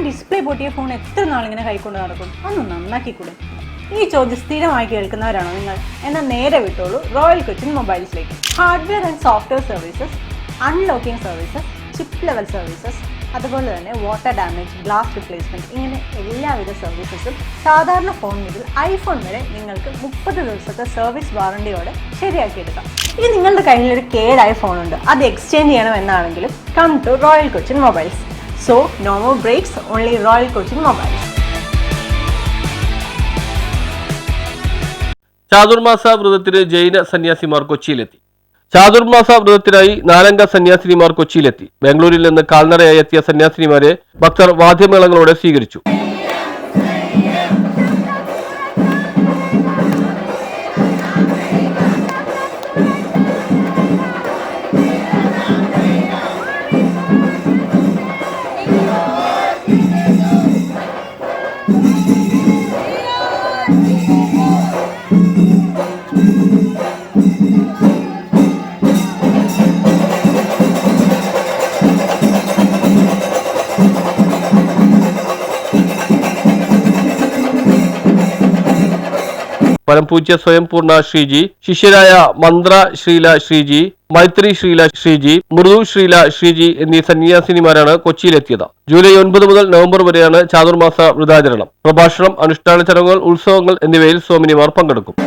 Display പൊട്ടിയ phone എത്ര നാളിങ്ങനെ കൈക്കൊണ്ട് നടക്കും? ഒന്ന് നന്നാക്കിക്കൂടെ? ഈ ചോദ്യം സ്ഥിരമായി കേൾക്കുന്നവരാണോ നിങ്ങൾ? എന്നാൽ നേരെ വിട്ടോളൂ റോയൽ കൊച്ചിൻ മൊബൈൽസിലേക്ക്. Hardware and software services, unlocking services, chip level services, അതുപോലെ തന്നെ വാട്ടർ ഡാമേജ്, ഗ്ലാസ് റിപ്ലേസ്മെൻറ്റ്, ഇങ്ങനെ എല്ലാവിധ സർവീസസും സാധാരണ ഫോൺ മുതൽ ഐഫോൺ വരെ നിങ്ങൾക്ക് 30 ദിവസത്തെ സർവീസ് വാറണ്ടിയോടെ ശരിയാക്കിയെടുക്കാം. ഇനി നിങ്ങളുടെ കയ്യിലൊരു കേടായ ഫോണുണ്ട്, അത് എക്സ്ചേഞ്ച് ചെയ്യണമെന്നാണെങ്കിലും come to royal Cochin mobiles. So no more breaks, only royal Cochin mobiles. ചാതുർമാസ വ്രതത്തിന് ജൈന സന്യാസിമാർ കൊച്ചിയിലെത്തി. ചാതുർമാസ വ്രതത്തിനായി 4 അംഗ സന്യാസിനിമാർ കൊച്ചിയിലെത്തി. ബാംഗ്ലൂരിൽ നിന്ന് കാൽനടയായി എത്തിയ സന്യാസിനിമാരെ ഭക്തർ വാദ്യമേളങ്ങളോടെ സ്വീകരിച്ചു. പരംപൂജ്യ സ്വയംപൂർണ ശ്രീജി, ശിഷ്യരായ മന്ത്ര ശ്രീല ശ്രീജി, മൈത്രി ശ്രീല ശ്രീജി, മൃദു ശ്രീല ശ്രീജി എന്നീ സന്യാസിനിമാരാണ് കൊച്ചിയിലെത്തിയത്. ജൂലൈ 9 മുതൽ നവംബർ വരെയാണ് ചാതുർമാസ വ്രതാചരണം. പ്രഭാഷണം, അനുഷ്ഠാന ചടങ്ങുകൾ, ഉത്സവങ്ങൾ എന്നിവയിൽ സ്വാമിനിമാർ പങ്കെടുക്കും.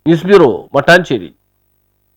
News bureau, Mattancherry.